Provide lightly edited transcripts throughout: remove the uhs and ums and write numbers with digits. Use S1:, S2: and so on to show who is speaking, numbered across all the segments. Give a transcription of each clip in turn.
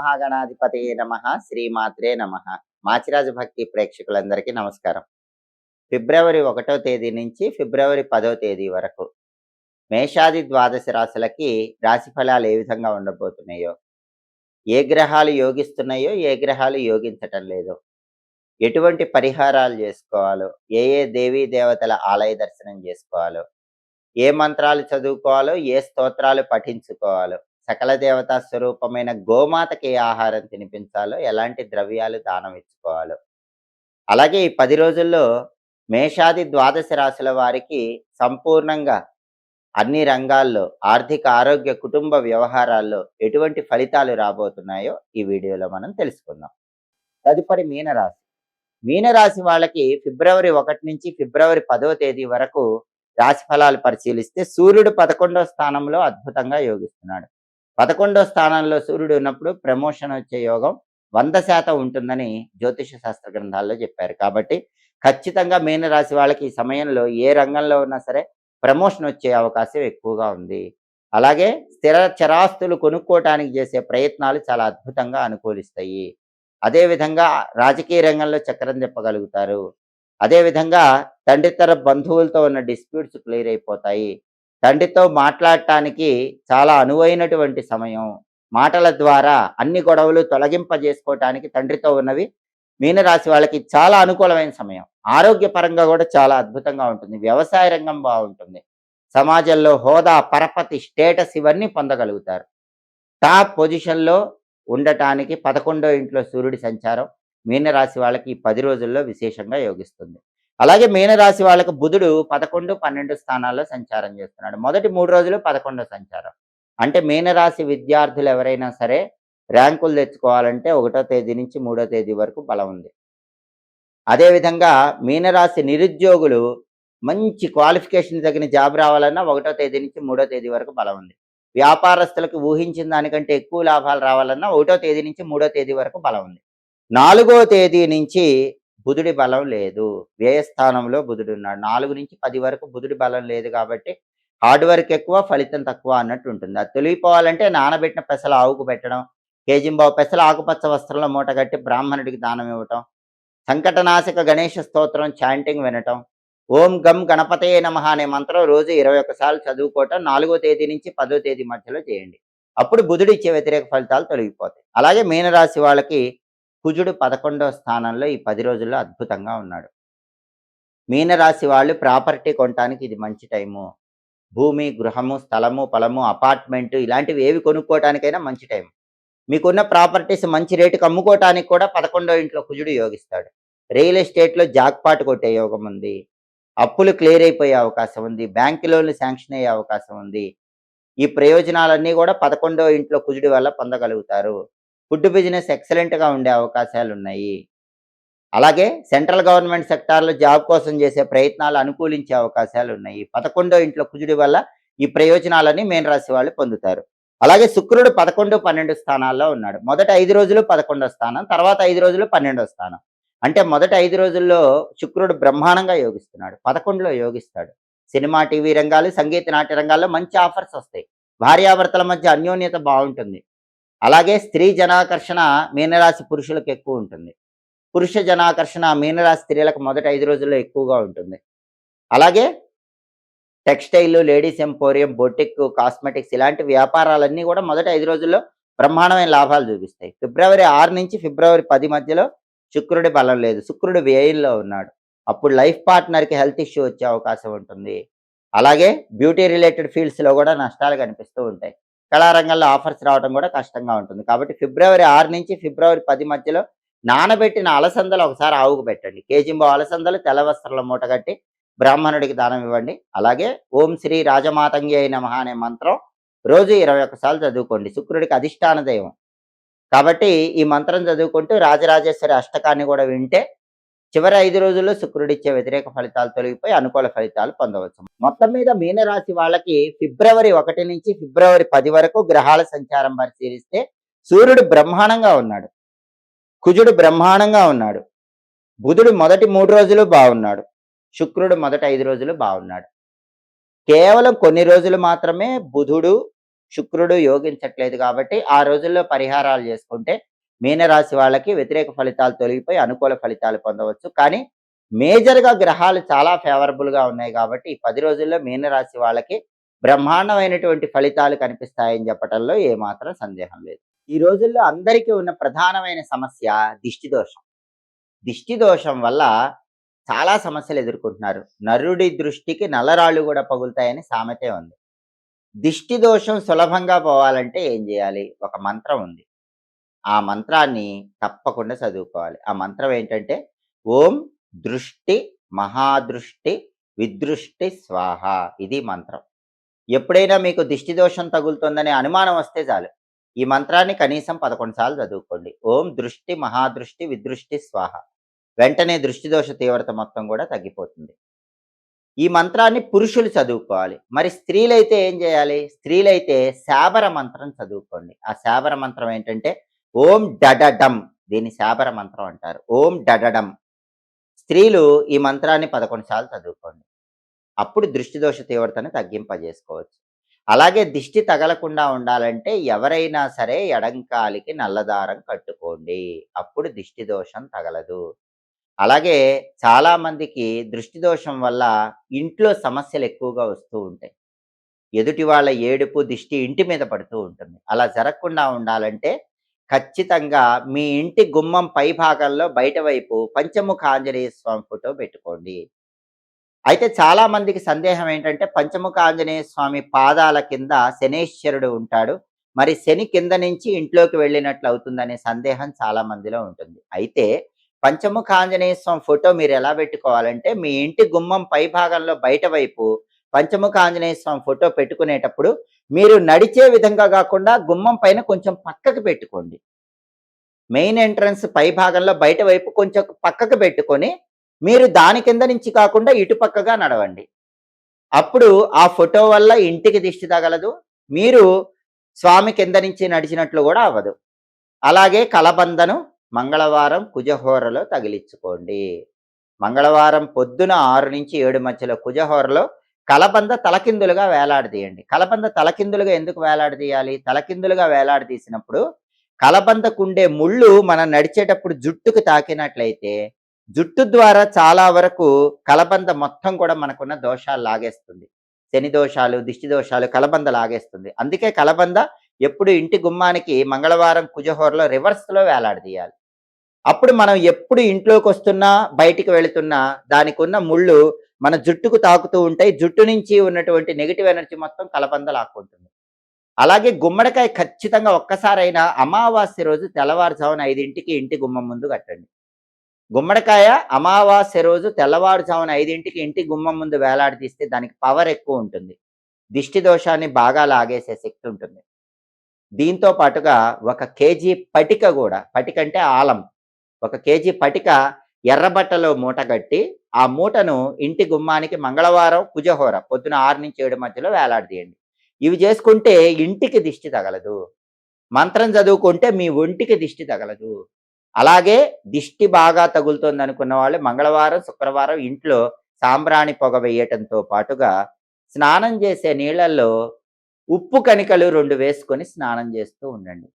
S1: మహాగణాధిపతయే నమః. శ్రీమాత్రే నమః. మాచిరాజు భక్తి ప్రేక్షకులందరికీ నమస్కారం. ఫిబ్రవరి 1వ తేదీ నుంచి ఫిబ్రవరి 10వ తేదీ వరకు మేషాది ద్వాదశ రాశులకి రాశి ఫలాలు ఏ విధంగా ఉండబోతున్నాయో, ఏ గ్రహాలు యోగిస్తున్నాయో, ఏ గ్రహాలు యోగించటం లేదో, ఎటువంటి పరిహారాలు చేసుకోవాలో, ఏ ఏ దేవీ దేవతల ఆలయ దర్శనం చేసుకోవాలో, ఏ మంత్రాలు చదువుకోవాలో, ఏ స్తోత్రాలు పఠించుకోవాలో, సకల దేవతా స్వరూపమైన గోమాతకి ఏ ఆహారం తినిపించాలో, ఎలాంటి ద్రవ్యాలు దానం ఇచ్చుకోవాలో, అలాగే ఈ 10 రోజుల్లో మేషాది ద్వాదశ రాశుల వారికి సంపూర్ణంగా అన్ని రంగాల్లో ఆర్థిక, ఆరోగ్య, కుటుంబ వ్యవహారాల్లో ఎటువంటి ఫలితాలు రాబోతున్నాయో ఈ వీడియోలో మనం తెలుసుకుందాం. తదుపరి మీనరాశి. మీనరాశి వాళ్ళకి ఫిబ్రవరి 1 నుంచి ఫిబ్రవరి 10వ తేదీ వరకు రాశి ఫలాలు పరిశీలిస్తే సూర్యుడు 11వ స్థానంలో అద్భుతంగా యోగిస్తున్నాడు. 11వ స్థానంలో సూర్యుడు ఉన్నప్పుడు ప్రమోషన్ వచ్చే యోగం 100% ఉంటుందని జ్యోతిష శాస్త్ర గ్రంథాల్లో చెప్పారు. కాబట్టి ఖచ్చితంగా మీనరాశి వాళ్ళకి ఈ సమయంలో ఏ రంగంలో ఉన్నా సరే ప్రమోషన్ వచ్చే అవకాశం ఎక్కువగా ఉంది. అలాగే స్థిర చరాస్తులు కొనుక్కోవటానికి చేసే ప్రయత్నాలు చాలా అద్భుతంగా అనుకూలిస్తాయి. అదేవిధంగా రాజకీయ రంగంలో చక్రం తిప్పగలుగుతారు. అదేవిధంగా తండ్రితర బంధువులతో ఉన్న డిస్ప్యూట్స్ క్లియర్ అయిపోతాయి. తండ్రితో మాట్లాడటానికి చాలా అనువైనటువంటి సమయం. మాటల ద్వారా అన్ని గొడవలు తొలగింపజేసుకోవటానికి తండ్రితో ఉన్నవి మీనరాశి వాళ్ళకి చాలా అనుకూలమైన సమయం. ఆరోగ్యపరంగా కూడా చాలా అద్భుతంగా ఉంటుంది. వ్యవసాయ రంగం బాగుంటుంది. సమాజంలో హోదా, పరపతి, స్టేటస్ ఇవన్నీ పొందగలుగుతారు. టాప్ పొజిషన్లో ఉండటానికి 11వ ఇంట్లో సూర్యుడి సంచారం మీనరాశి వాళ్ళకి ఈ 10 రోజుల్లో విశేషంగా యోగిస్తుంది. అలాగే మీనరాశి వాళ్ళకు బుధుడు 11, 12 స్థానాల్లో సంచారం చేస్తున్నాడు. మొదటి 3 రోజులు 11వ సంచారం. అంటే మీనరాశి విద్యార్థులు ఎవరైనా సరే ర్యాంకులు తెచ్చుకోవాలంటే 1వ తేదీ నుంచి 3వ తేదీ వరకు బలం ఉంది. అదేవిధంగా మీనరాశి నిరుద్యోగులు మంచి క్వాలిఫికేషన్ తగిన జాబ్ రావాలన్నా 1వ తేదీ నుంచి 3వ తేదీ వరకు బలం ఉంది. వ్యాపారస్తులకు ఊహించిన దానికంటే ఎక్కువ లాభాలు రావాలన్నా 1వ తేదీ నుంచి 3వ తేదీ వరకు బలం ఉంది. 4వ తేదీ నుంచి బుధుడి బలం లేదు. వ్యయస్థానంలో బుధుడు ఉన్నాడు. 4 నుంచి 10 వరకు బుధుడి బలం లేదు కాబట్టి హార్డ్ వర్క్ ఎక్కువ, ఫలితం తక్కువ అన్నట్టు ఉంటుంది. అది తొలగిపోవాలంటే నానబెట్టిన పెసలు ఆవుకు పెట్టడం, కేజింబావు పెసలు ఆకుపచ్చ వస్త్రంలో మూటగట్టి బ్రాహ్మణుడికి దానం ఇవ్వటం, సంకటనాశక గణేష స్తోత్రం చాంటింగ్ వినటం, ఓం గం గణపతయే నమః అనే మంత్రం రోజు 21 సార్లు చదువుకోవటం 4వ తేదీ నుంచి 10వ తేదీ మధ్యలో చేయండి. అప్పుడు బుధుడు ఇచ్చే వ్యతిరేక ఫలితాలు తొలగిపోతాయి. అలాగే మీనరాశి వాళ్ళకి కుజుడు 11వ స్థానంలో ఈ 10 రోజుల్లో అద్భుతంగా ఉన్నాడు. మీనరాశి వాళ్ళు ప్రాపర్టీ కొనటానికి ఇది మంచి టైము. భూమి, గృహము, స్థలము, పొలము, అపార్ట్మెంటు ఇలాంటివి ఏవి కొనుక్కోవటానికైనా మంచి టైం. మీకున్న ప్రాపర్టీస్ మంచి రేటుకి అమ్ముకోవటానికి కూడా 11వ ఇంట్లో కుజుడు యోగిస్తాడు. రియల్ ఎస్టేట్లో జాక్పాట్ కొట్టే యోగం ఉంది. అప్పులు క్లియర్ అయిపోయే అవకాశం ఉంది. బ్యాంకు లోన్లు శాంక్షన్ అయ్యే అవకాశం ఉంది. ఈ ప్రయోజనాలన్నీ కూడా 11వ ఇంట్లో కుజుడి వల్ల పొందగలుగుతారు. ఫుడ్ బిజినెస్ ఎక్సలెంట్గా ఉండే అవకాశాలు ఉన్నాయి. అలాగే సెంట్రల్ గవర్నమెంట్ సెక్టార్లో జాబ్ కోసం చేసే ప్రయత్నాలు అనుకూలించే అవకాశాలు ఉన్నాయి. 11వ ఇంట్లో కుజుడి వల్ల ఈ ప్రయోజనాలన్నీ మీనరాశి వాళ్ళు పొందుతారు. అలాగే శుక్రుడు 11, 12 స్థానాల్లో ఉన్నాడు. మొదటి 5 రోజులు 11వ స్థానం, తర్వాత 5 రోజులు 12వ స్థానం. అంటే మొదటి 5 రోజుల్లో శుక్రుడు బ్రహ్మాండంగా యోగిస్తున్నాడు. 11లో యోగిస్తాడు. సినిమా, టీవీ రంగాలు, సంగీత, నాట్య రంగాల్లో మంచి ఆఫర్స్ వస్తాయి. భార్యాభర్తల మధ్య అన్యోన్యత బాగుంటుంది. అలాగే స్త్రీ జనాకర్షణ మీనరాశి పురుషులకు ఎక్కువ ఉంటుంది. పురుష జనాకర్షణ మీనరాశి స్త్రీలకు మొదటి 5 రోజుల్లో ఎక్కువగా ఉంటుంది. అలాగే textile, ladies emporium, boutique, cosmetics ఇలాంటి వ్యాపారాలన్నీ కూడా మొదటి 5 రోజుల్లో బ్రహ్మాండమైన లాభాలు చూపిస్తాయి. ఫిబ్రవరి 6 నుంచి ఫిబ్రవరి 10 మధ్యలో శుక్రుడి బలం లేదు. శుక్రుడు వ్యయంలో ఉన్నాడు. అప్పుడు లైఫ్ పార్ట్నర్కి హెల్త్ ఇష్యూ వచ్చే అవకాశం ఉంటుంది. అలాగే బ్యూటీ రిలేటెడ్ ఫీల్డ్స్లో కూడా నష్టాలు కనిపిస్తూ ఉంటాయి. కళారంగంలో ఆఫర్స్ రావడం కూడా కష్టంగా ఉంటుంది. కాబట్టి ఫిబ్రవరి 6 నుంచి ఫిబ్రవరి 10 మధ్యలో నానబెట్టిన అలసందలు ఒకసారి ఆవుకు పెట్టండి. కేజింబావు అలసందలు తెల్ల వస్త్రంలో మూటగట్టి బ్రాహ్మణుడికి దానం ఇవ్వండి. అలాగే ఓం శ్రీ రాజమాతంగ్యై నమః అనే మంత్రం రోజు 21 సార్లు చదువుకోండి. శుక్రుడికి అధిష్టాన దైవం కాబట్టి ఈ మంత్రం చదువుకుంటూ రాజరాజేశ్వరి అష్టకాన్ని కూడా వింటే చివరి 5 రోజుల్లో శుక్రుడిచ్చే వ్యతిరేక ఫలితాలు తొలగిపోయి అనుకూల ఫలితాలు పొందవచ్చు. మొత్తం మీద మీనరాశి వాళ్ళకి ఫిబ్రవరి 1 నుంచి ఫిబ్రవరి 10 వరకు గ్రహాల సంచారం పరిశీలిస్తే సూర్యుడు బ్రహ్మాండంగా ఉన్నాడు. కుజుడు బ్రహ్మాండంగా ఉన్నాడు. బుధుడు మొదటి 3 రోజులు బాగున్నాడు. శుక్రుడు మొదటి 5 రోజులు బాగున్నాడు. కేవలం కొన్ని రోజులు మాత్రమే బుధుడు, శుక్రుడు యోగించట్లేదు కాబట్టి ఆ రోజుల్లో పరిహారాలు చేసుకుంటే మీనరాశి వాళ్ళకి వ్యతిరేక ఫలితాలు తొలగిపోయి అనుకూల ఫలితాలు పొందవచ్చు. కానీ మేజర్‌గా గ్రహాలు చాలా ఫేవరబుల్‌గా ఉన్నాయి కాబట్టి ఈ 10 రోజుల్లో మీనరాశి వాళ్ళకి బ్రహ్మాండమైనటువంటి ఫలితాలు కనిపిస్తాయని చెప్పటంలో ఏమాత్రం సందేహం లేదు. ఈ రోజుల్లో అందరికీ ఉన్న ప్రధానమైన సమస్య దిష్టి దోషం. దిష్టి దోషం వల్ల చాలా సమస్యలు ఎదుర్కొంటున్నారు. నరుడి దృష్టికి నల్లరాళ్ళు కూడా పగులుతాయని సామెతే ఉంది. దిష్టి దోషం సులభంగా పోవాలంటే ఏం చేయాలి? ఒక మంత్రం ఉంది. ఆ మంత్రాన్ని తప్పకుండా చదువుకోవాలి. ఆ మంత్రం ఏంటంటే ఓం దృష్టి మహాదృష్టి విదృష్టి స్వాహ. ఇది మంత్రం. ఎప్పుడైనా మీకు దిష్టి దోషం తగులుతుందనే అనుమానం వస్తే చాలు ఈ మంత్రాన్ని కనీసం 11 సార్లు చదువుకోండి. ఓం దృష్టి మహాదృష్టి విదృష్టి స్వాహ. వెంటనే దృష్టి దోష తీవ్రత మొత్తం కూడా తగ్గిపోతుంది. ఈ మంత్రాన్ని పురుషులు చదువుకోవాలి. మరి స్త్రీలైతే ఏం చేయాలి? స్త్రీలైతే శాబర మంత్రం చదువుకోండి. ఆ శాబర మంత్రం ఏంటంటే ఓం డడడం. దీన్ని శాబర మంత్రం అంటారు. ఓం డడడం. స్త్రీలు ఈ మంత్రాన్ని 11 సార్లు చదువుకోండి. అప్పుడు దృష్టి దోష తీవ్రతను తగ్గింపజేసుకోవచ్చు. అలాగే దిష్టి తగలకుండా ఉండాలంటే ఎవరైనా సరే ఎడంకాలికి నల్లదారం కట్టుకోండి. అప్పుడు దిష్టి దోషం తగలదు. అలాగే చాలామందికి దృష్టి దోషం వల్ల ఇంట్లో సమస్యలు ఎక్కువగా వస్తూ ఉంటాయి. ఎదుటి వాళ్ళ ఏడుపు దిష్టి ఇంటి మీద పడుతూ ఉంటుంది. అలా జరగకుండా ఉండాలంటే ఖచ్చితంగా మీ ఇంటి గుమ్మం పై భాగంలో బయట వైపు పంచముఖ ఆంజనేయ స్వామి ఫోటో పెట్టుకోండి. అయితే చాలా మందికి సందేహం ఏంటంటే పంచముఖ ఆంజనేయ స్వామి పాదాల కింద శనేశ్వరుడు ఉంటాడు. మరి శని కింద నుంచి ఇంట్లోకి వెళ్ళినట్లు అవుతుందనే సందేహం చాలా మందిలో ఉంటుంది. అయితే పంచముఖ ఆంజనేయ స్వామి ఫోటో మీరు ఎలా పెట్టుకోవాలంటే మీ ఇంటి గుమ్మం పై భాగంలో బయట వైపు పంచముఖ ఆంజనేయ స్వామి ఫోటో పెట్టుకునేటప్పుడు మీరు నడిచే విధంగా కాకుండా గుమ్మం పైన కొంచెం పక్కకు పెట్టుకోండి. మెయిన్ ఎంట్రన్స్ పై భాగంలో బయట వైపు కొంచెం పక్కకు పెట్టుకొని మీరు దాని కింద నుంచి కాకుండా ఇటుపక్కగా నడవండి. అప్పుడు ఆ ఫోటో వల్ల ఇంటికి దిష్టి తగలదు. మీరు స్వామి కింద నుంచి నడిచినట్లు కూడా అవ్వదు. అలాగే కలబందను మంగళవారం కుజహోరలో తగిలించుకోండి. మంగళవారం పొద్దున 6 నుంచి 7 మధ్యలో కుజహోరలో కలబంద తలకిందులుగా వేలాడదీయండి. కలబంద తలకిందులుగా ఎందుకు వేలాడదీయాలి? తలకిందులుగా వేలాడదీసినప్పుడు కలబందకుండే ముళ్ళు మనం నడిచేటప్పుడు జుట్టుకు తాకినట్లయితే జుట్టు ద్వారా చాలా వరకు కలబంద మొత్తం కూడా మనకున్న దోషాలు లాగేస్తుంది. శని దోషాలు, దిష్టి దోషాలు కలబంద లాగేస్తుంది. అందుకే కలబంద ఎప్పుడు ఇంటి గుమ్మానికి మంగళవారం కుజహోరలో రివర్స్లో వేలాడదీయాలి. అప్పుడు మనం ఎప్పుడు ఇంట్లోకి వస్తున్నా బయటికి వెళుతున్నా దానికి ఉన్న ముళ్ళు మన జుట్టుకు తాకుతూ ఉంటాయి. జుట్టు నుంచి ఉన్నటువంటి నెగిటివ్ ఎనర్జీ మొత్తం కలబంద లాక్కుంటుంది. అలాగే గుమ్మడికాయ ఖచ్చితంగా ఒక్కసారైనా అమావాస్య రోజు తెల్లవారుజామున 5ంటికి ఇంటి గుమ్మం ముందు కట్టండి. గుమ్మడికాయ అమావాస్య రోజు తెల్లవారుజామున 5ంటికి ఇంటి గుమ్మం ముందు వేలాడదీస్తే దానికి పవర్ ఎక్కువ ఉంటుంది. దిష్టి దోషాన్ని బాగా లాగేసే శక్తి ఉంటుంది. దీంతో పాటుగా 1 కేజీ పటిక కూడా, పటిక అంటే ఆలం, 1 కేజీ పటిక ఎర్రబట్టలో మూట కట్టి ఆ మూటను ఇంటి గుమ్మానికి మంగళవారం కుజహోర పొద్దున 6 నుంచి 7 మధ్యలో వేలాడదీయండి. ఇవి చేసుకుంటే ఇంటికి దిష్టి తగలదు. మంత్రం చదువుకుంటే మీ ఒంటికి దిష్టి తగలదు. అలాగే దిష్టి బాగా తగులుతుంది అనుకున్న వాళ్ళు మంగళవారం శుక్రవారం ఇంట్లో సాంబ్రాణి పొగ వేయటంతో పాటుగా స్నానం చేసే నీళ్ళల్లో ఉప్పు కణికలు 2 వేసుకొని స్నానం చేస్తూ ఉండండి.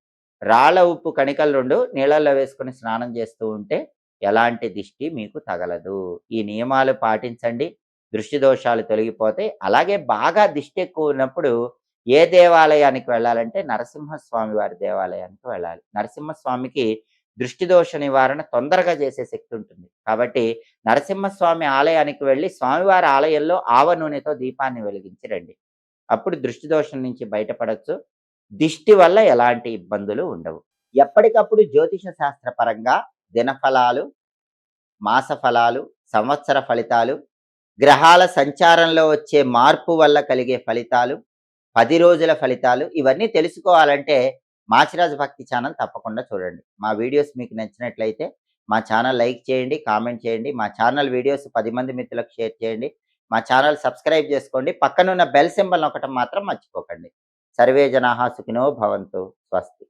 S1: రాళ్ళ ఉప్పు కణికలు 2 నీళ్ళల్లో వేసుకొని స్నానం చేస్తూ ఉంటే ఎలాంటి దిష్టి మీకు తగలదు. ఈ నియమాలు పాటించండి. దృష్టి దోషాలు తొలగిపోతాయి. అలాగే బాగా దిష్టి ఎక్కువ ఉన్నప్పుడు ఏ దేవాలయానికి వెళ్ళాలంటే నరసింహస్వామి వారి దేవాలయానికి వెళ్ళాలి. నరసింహస్వామికి దృష్టి దోష నివారణ తొందరగా చేసే శక్తి ఉంటుంది. కాబట్టి నరసింహస్వామి ఆలయానికి వెళ్ళి స్వామివారి ఆలయంలో ఆవ నూనెతో దీపాన్ని వెలిగించి రండి. అప్పుడు దృష్టి దోషం నుంచి బయటపడవచ్చు. దిష్టి వల్ల ఎలాంటి ఇబ్బందులు ఉండవు. ఎప్పటికప్పుడు జ్యోతిష శాస్త్ర పరంగా దినఫలాలు, మాస ఫలాలు, సంవత్సర ఫలితాలు, గ్రహాల సంచారంలో వచ్చే మార్పు వల్ల కలిగే ఫలితాలు, 10 రోజుల ఫలితాలు ఇవన్నీ తెలుసుకోవాలంటే మాచిరాజు భక్తి ఛానల్ తప్పకుండా చూడండి. మా వీడియోస్ మీకు నచ్చినట్లయితే మా ఛానల్ లైక్ చేయండి, కామెంట్ చేయండి. మా ఛానల్ వీడియోస్ 10 మంది మిత్రులకు షేర్ చేయండి. మా ఛానల్ సబ్స్క్రైబ్ చేసుకోండి. పక్కనున్న బెల్ సింబల్ నొక్కటం మాత్రం మర్చిపోకండి. సర్వే జనాః సుఖినో భవంతు. స్వస్తి.